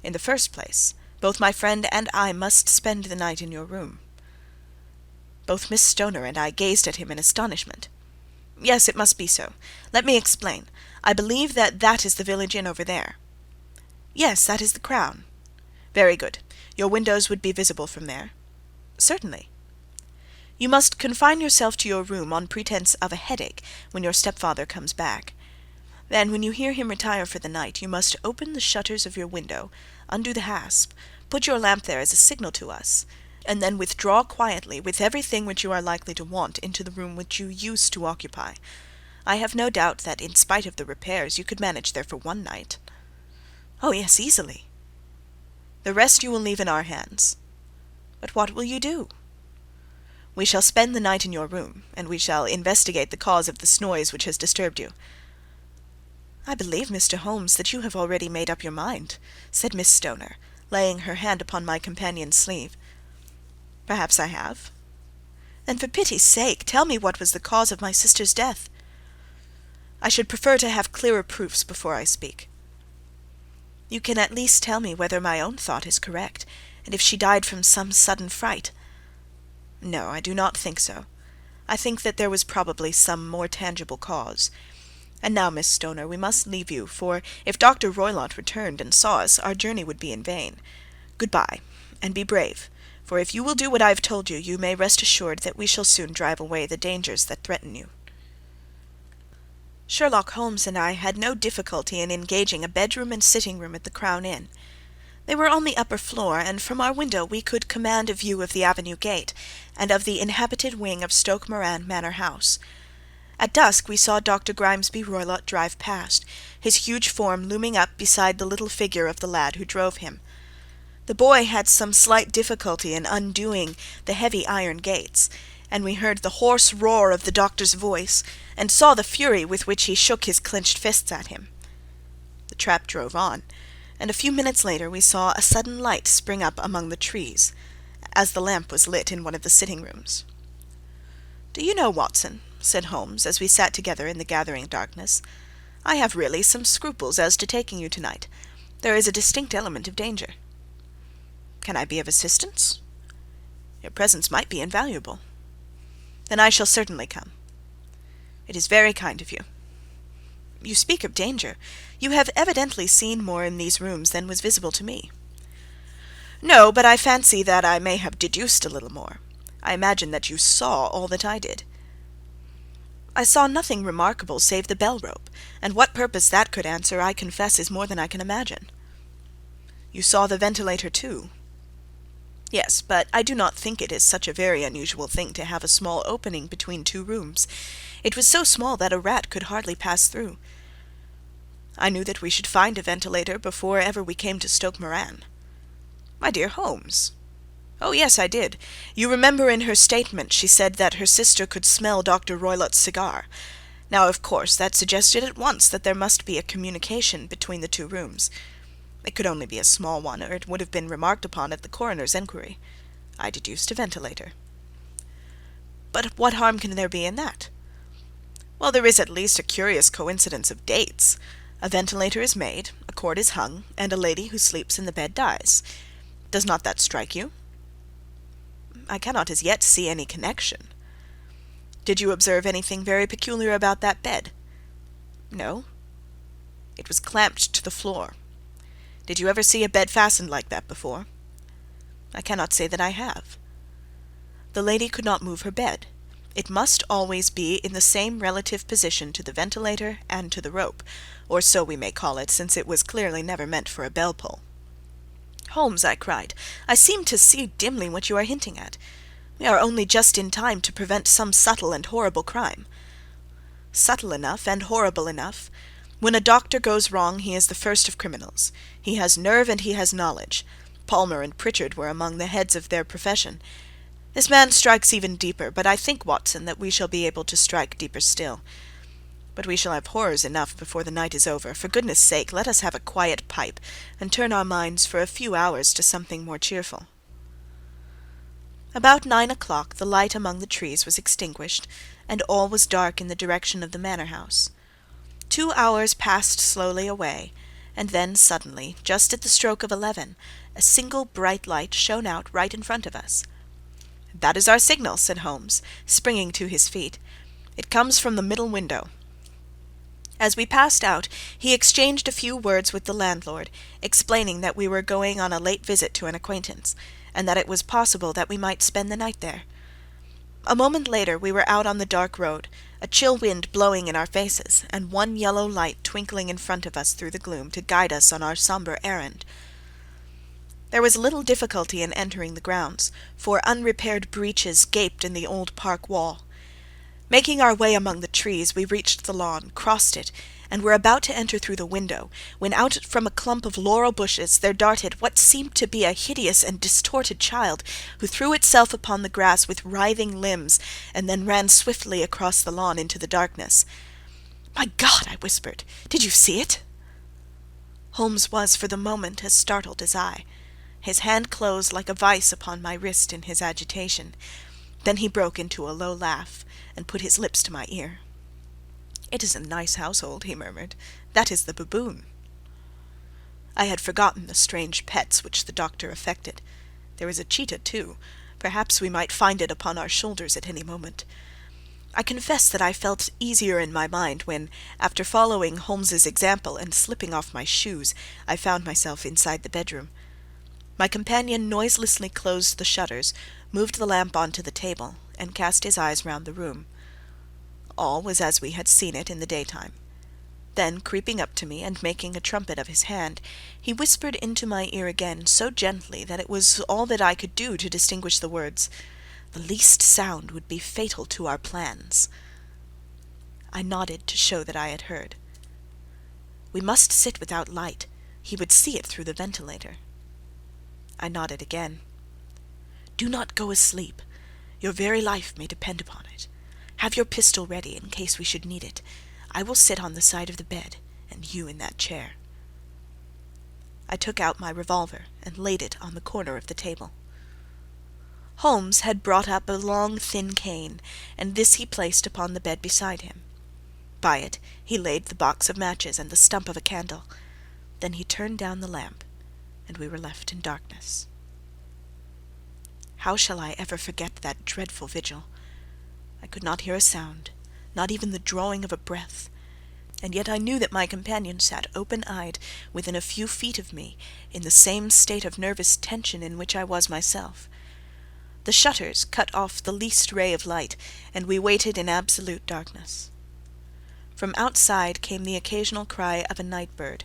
"In the first place, both my friend and I must spend the night in your room." Both Miss Stoner and I gazed at him in astonishment. "Yes, it must be so. Let me explain. I believe that that is the village inn over there." "Yes, that is the Crown." "Very good. Your windows would be visible from there?" "Certainly." "You must confine yourself to your room on pretence of a headache when your stepfather comes back. Then, when you hear him retire for the night, you must open the shutters of your window, undo the hasp, put your lamp there as a signal to us, and then withdraw quietly, with everything which you are likely to want, into the room which you used to occupy. I have no doubt that, in spite of the repairs, you could manage there for one night." "Oh, yes, easily." "The rest you will leave in our hands." "But what will you do?" "We shall spend the night in your room, and we shall investigate the cause of this noise which has disturbed you." "I believe, Mr. Holmes, that you have already made up your mind," said Miss Stoner, laying her hand upon my companion's sleeve. "Perhaps I have." "Then for pity's sake tell me what was the cause of my sister's death." "I should prefer to have clearer proofs before I speak." "You can at least tell me whether my own thought is correct, and if she died from some sudden fright." "No, I do not think so. I think that there was probably some more tangible cause. And now, Miss Stoner, we must leave you, for if Dr. Roylott returned and saw us, our journey would be in vain. Good-bye, and be brave, For if you will do what I have told you, you may rest assured that we shall soon drive away the dangers that threaten you." Sherlock Holmes and I had no difficulty in engaging a bedroom and sitting-room at the Crown Inn. They were on the upper floor, and from our window we could command a view of the avenue gate, and of the inhabited wing of Stoke Moran Manor House. At dusk we saw Dr. Grimesby Roylott drive past, his huge form looming up beside the little figure of the lad who drove him. The boy had some slight difficulty in undoing the heavy iron gates, and we heard the hoarse roar of the doctor's voice, and saw the fury with which he shook his clenched fists at him. The trap drove on, and a few minutes later we saw a sudden light spring up among the trees, as the lamp was lit in one of the sitting-rooms. "Do you know, Watson," said Holmes, as we sat together in the gathering darkness, "I have really some scruples as to taking you tonight. There is a distinct element of danger." "Can I be of assistance?" "Your presence might be invaluable." "Then I shall certainly come." "It is very kind of you." "You speak of danger. You have evidently seen more in these rooms than was visible to me." "No, but I fancy that I may have deduced a little more. I imagine that you saw all that I did." "I saw nothing remarkable save the bell-rope, and what purpose that could answer I confess is more than I can imagine." "You saw the ventilator too?" "Yes, but I do not think it is such a very unusual thing to have a small opening between two rooms. It was so small that a rat could hardly pass through." "I knew that we should find a ventilator before ever we came to Stoke Moran." "My dear Holmes!" "Oh, yes, I did. You remember in her statement she said that her sister could smell Dr. Roylott's cigar. Now, of course, that suggested at once that there must be a communication between the two rooms. It could only be a small one, or it would have been remarked upon at the coroner's enquiry. I deduced a ventilator." "But what harm can there be in that?" "Well, there is at least a curious coincidence of dates. A ventilator is made, a cord is hung, and a lady who sleeps in the bed dies. Does not that strike you?" "I cannot as yet see any connection." "Did you observe anything very peculiar about that bed?" "No." "It was clamped to the floor. Did you ever see a bed fastened like that before?" "I cannot say that I have." "The lady could not move her bed. It must always be in the same relative position to the ventilator and to the rope, or so we may call it, since it was clearly never meant for a bell-pull." "Holmes," I cried, "I seem to see dimly what you are hinting at. We are only just in time to prevent some subtle and horrible crime." "Subtle enough and horrible enough. When a doctor goes wrong he is the first of criminals. He has nerve and he has knowledge. Palmer and Pritchard were among the heads of their profession. This man strikes even deeper, but I think, Watson, that we shall be able to strike deeper still. But we shall have horrors enough before the night is over. For goodness' sake, let us have a quiet pipe, and turn our minds for a few hours to something more cheerful." About 9 o'clock the light among the trees was extinguished, and all was dark in the direction of the manor-house. 2 hours passed slowly away, and then suddenly, just at the stroke of 11, a single bright light shone out right in front of us. "That is our signal," said Holmes, springing to his feet. "It comes from the middle window." As we passed out, he exchanged a few words with the landlord, explaining that we were going on a late visit to an acquaintance, and that it was possible that we might spend the night there. A moment later we were out on the dark road, a chill wind blowing in our faces, and one yellow light twinkling in front of us through the gloom to guide us on our sombre errand. There was little difficulty in entering the grounds, for unrepaired breaches gaped in the old park wall. Making our way among the trees, we reached the lawn, crossed it, and were about to enter through the window, when out from a clump of laurel bushes there darted what seemed to be a hideous and distorted child, who threw itself upon the grass with writhing limbs, and then ran swiftly across the lawn into the darkness. "My God!" I whispered. "Did you see it?" Holmes was for the moment as startled as I. His hand closed like a vice upon my wrist in his agitation. Then he broke into a low laugh, and put his lips to my ear. "It is a nice household," he murmured. "That is the baboon." I had forgotten the strange pets which the doctor affected. There was a cheetah too. Perhaps we might find it upon our shoulders at any moment. I confess that I felt easier in my mind when, after following Holmes's example and slipping off my shoes, I found myself inside the bedroom. My companion noiselessly closed the shutters, moved the lamp onto the table, and cast his eyes round the room. All was as we had seen it in the daytime. Then, creeping up to me and making a trumpet of his hand, he whispered into my ear again so gently that it was all that I could do to distinguish the words, "The least sound would be fatal to our plans." I nodded to show that I had heard. "We must sit without light. He would see it through the ventilator." I nodded again. "Do not go asleep. Your very life may depend upon it. Have your pistol ready in case we should need it. I will sit on the side of the bed, and you in that chair." I took out my revolver and laid it on the corner of the table. Holmes had brought up a long, thin cane, and this he placed upon the bed beside him. By it he laid the box of matches and the stump of a candle. Then he turned down the lamp, and we were left in darkness. How shall I ever forget that dreadful vigil? I could not hear a sound, not even the drawing of a breath, and yet I knew that my companion sat open-eyed within a few feet of me, in the same state of nervous tension in which I was myself. The shutters cut off the least ray of light, and we waited in absolute darkness. From outside came the occasional cry of a night-bird,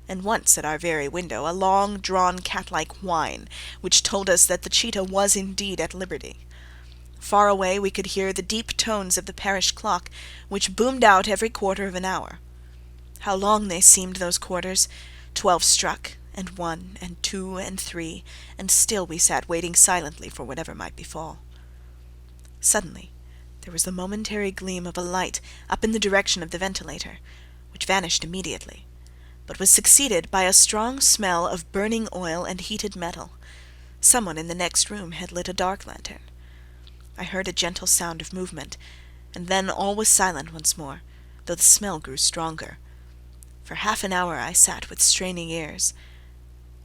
and once at our very window a long-drawn cat-like whine, which told us that the cheetah was indeed at liberty. Far away we could hear the deep tones of the parish clock, which boomed out every quarter of an hour. How long they seemed, those quarters! 12 struck, and 1, and 2, and 3, and still we sat waiting silently for whatever might befall. Suddenly there was the momentary gleam of a light up in the direction of the ventilator, which vanished immediately, but was succeeded by a strong smell of burning oil and heated metal. Someone in the next room had lit a dark lantern. I heard a gentle sound of movement, and then all was silent once more, though the smell grew stronger. For half an hour I sat with straining ears.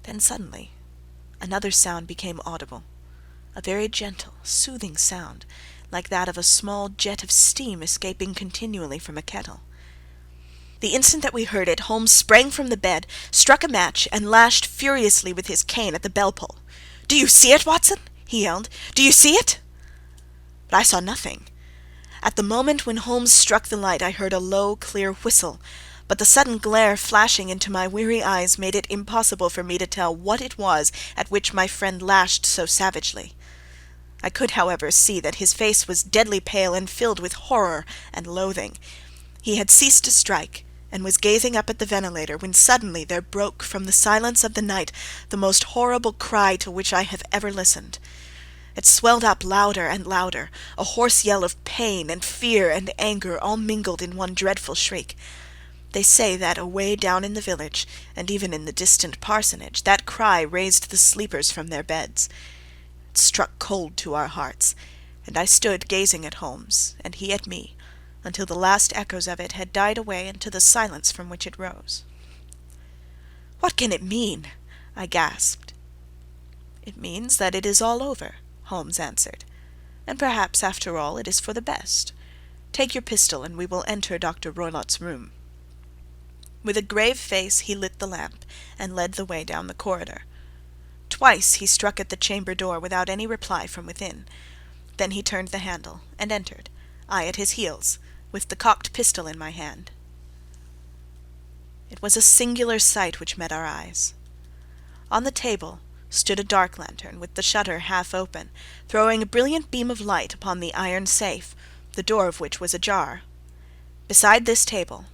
Then suddenly another sound became audible, a very gentle, soothing sound, like that of a small jet of steam escaping continually from a kettle. The instant that we heard it, Holmes sprang from the bed, struck a match, and lashed furiously with his cane at the bell-pull. "Do you see it, Watson?" he yelled. "Do you see it?" But I saw nothing. At the moment when Holmes struck the light I heard a low, clear whistle, but the sudden glare flashing into my weary eyes made it impossible for me to tell what it was at which my friend lashed so savagely. I could, however, see that his face was deadly pale and filled with horror and loathing. He had ceased to strike, and was gazing up at the ventilator, when suddenly there broke from the silence of the night the most horrible cry to which I have ever listened. It swelled up louder and louder, a hoarse yell of pain and fear and anger all mingled in one dreadful shriek. They say that away down in the village, and even in the distant parsonage, that cry raised the sleepers from their beds. It struck cold to our hearts, and I stood gazing at Holmes, and he at me, until the last echoes of it had died away into the silence from which it rose. "What can it mean?" I gasped. "It means that it is all over," Holmes answered, "and perhaps, after all, it is for the best. Take your pistol, and we will enter Dr. Roylott's room." With a grave face he lit the lamp, and led the way down the corridor. Twice he struck at the chamber door without any reply from within. Then he turned the handle, and entered, I at his heels, with the cocked pistol in my hand. It was a singular sight which met our eyes. On the table stood a dark lantern with the shutter half open, throwing a brilliant beam of light upon the iron safe, the door of which was ajar. Beside this table,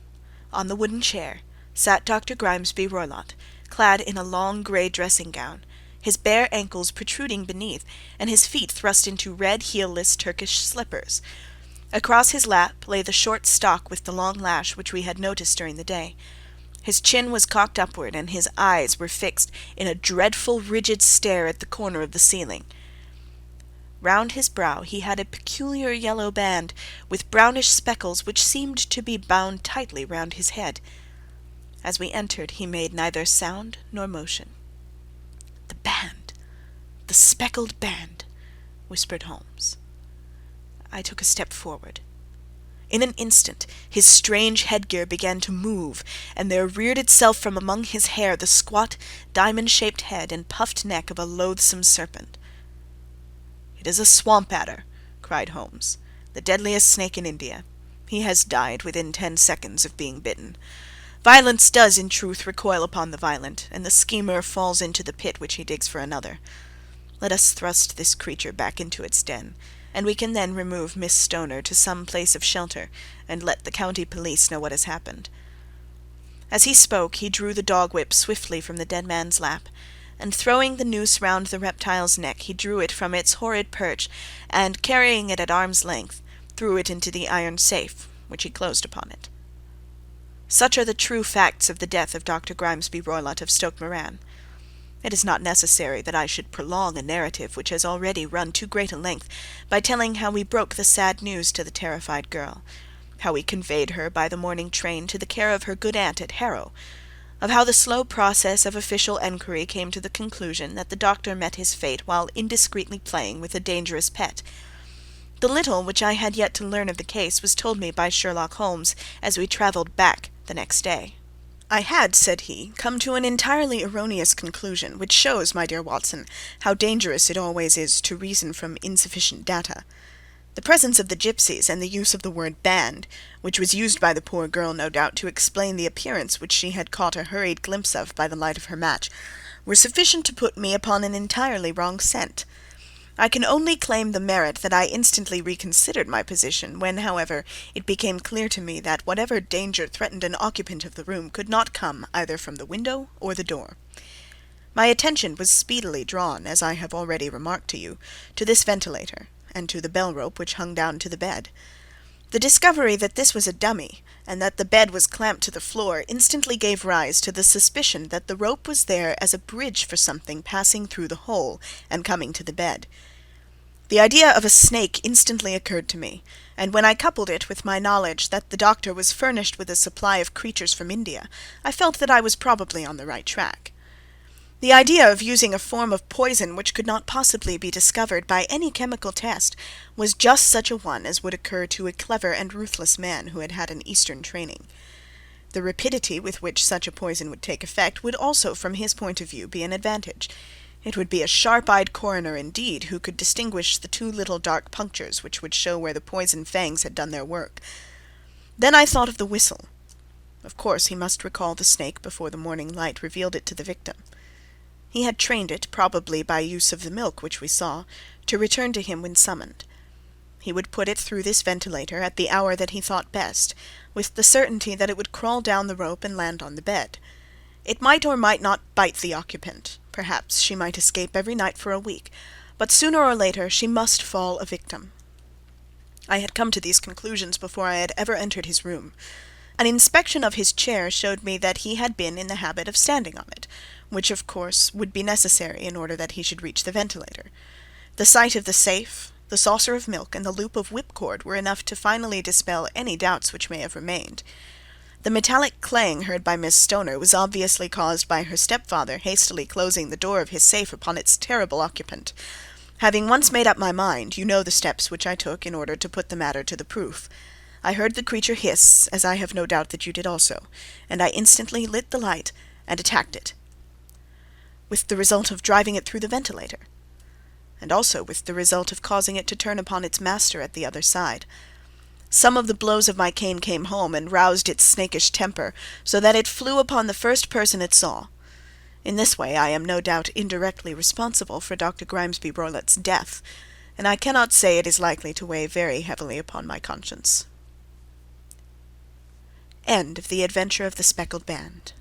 on the wooden chair, sat Dr. Grimesby Roylott, clad in a long grey dressing-gown, his bare ankles protruding beneath, and his feet thrust into red heel-less Turkish slippers. Across his lap lay the short stock with the long lash which we had noticed during the day. His chin was cocked upward, and his eyes were fixed in a dreadful, rigid stare at the corner of the ceiling. Round his brow he had a peculiar yellow band, with brownish speckles which seemed to be bound tightly round his head. As we entered he made neither sound nor motion. "The band! The speckled band!" whispered Holmes. I took a step forward. In an instant his strange headgear began to move, and there reared itself from among his hair the squat, diamond-shaped head and puffed neck of a loathsome serpent. "It is a swamp adder," cried Holmes, "the deadliest snake in India. He has died within 10 seconds of being bitten. Violence does, in truth, recoil upon the violent, and the schemer falls into the pit which he digs for another. Let us thrust this creature back into its den, and we can then remove Miss Stoner to some place of shelter, and let the county police know what has happened." As he spoke, he drew the dog-whip swiftly from the dead man's lap, and throwing the noose round the reptile's neck, he drew it from its horrid perch, and, carrying it at arm's length, threw it into the iron safe, which he closed upon it. Such are the true facts of the death of Dr. Grimesby Roylott of Stoke Moran. It is not necessary that I should prolong a narrative which has already run too great a length by telling how we broke the sad news to the terrified girl, how we conveyed her by the morning train to the care of her good aunt at Harrow, of how the slow process of official enquiry came to the conclusion that the doctor met his fate while indiscreetly playing with a dangerous pet. The little which I had yet to learn of the case was told me by Sherlock Holmes as we travelled back the next day. "I had," said he, "come to an entirely erroneous conclusion, which shows, my dear Watson, how dangerous it always is to reason from insufficient data. The presence of the gipsies, and the use of the word band, which was used by the poor girl, no doubt, to explain the appearance which she had caught a hurried glimpse of by the light of her match, were sufficient to put me upon an entirely wrong scent. I can only claim the merit that I instantly reconsidered my position, when, however, it became clear to me that whatever danger threatened an occupant of the room could not come either from the window or the door. My attention was speedily drawn, as I have already remarked to you, to this ventilator, and to the bell-rope which hung down to the bed. The discovery that this was a dummy, and that the bed was clamped to the floor, instantly gave rise to the suspicion that the rope was there as a bridge for something passing through the hole and coming to the bed. The idea of a snake instantly occurred to me, and when I coupled it with my knowledge that the doctor was furnished with a supply of creatures from India, I felt that I was probably on the right track. The idea of using a form of poison which could not possibly be discovered by any chemical test was just such a one as would occur to a clever and ruthless man who had had an Eastern training. The rapidity with which such a poison would take effect would also, from his point of view, be an advantage. It would be a sharp-eyed coroner indeed who could distinguish the 2 little dark punctures which would show where the poison fangs had done their work. Then I thought of the whistle. Of course he must recall the snake before the morning light revealed it to the victim. He had trained it, probably by use of the milk which we saw, to return to him when summoned. He would put it through this ventilator at the hour that he thought best, with the certainty that it would crawl down the rope and land on the bed. It might or might not bite the occupant. Perhaps she might escape every night for a week, but sooner or later she must fall a victim. I had come to these conclusions before I had ever entered his room. An inspection of his chair showed me that he had been in the habit of standing on it, which of course would be necessary in order that he should reach the ventilator. The sight of the safe, the saucer of milk, and the loop of whipcord were enough to finally dispel any doubts which may have remained. The metallic clang heard by Miss Stoner was obviously caused by her stepfather hastily closing the door of his safe upon its terrible occupant. Having once made up my mind, you know the steps which I took in order to put the matter to the proof. I heard the creature hiss, as I have no doubt that you did also, and I instantly lit the light and attacked it, with the result of driving it through the ventilator, and also with the result of causing it to turn upon its master at the other side. Some of the blows of my cane came home and roused its snakish temper, so that it flew upon the first person it saw. In this way I am no doubt indirectly responsible for Dr. Grimesby Roylott's death, and I cannot say it is likely to weigh very heavily upon my conscience. End of The Adventure of the Speckled Band.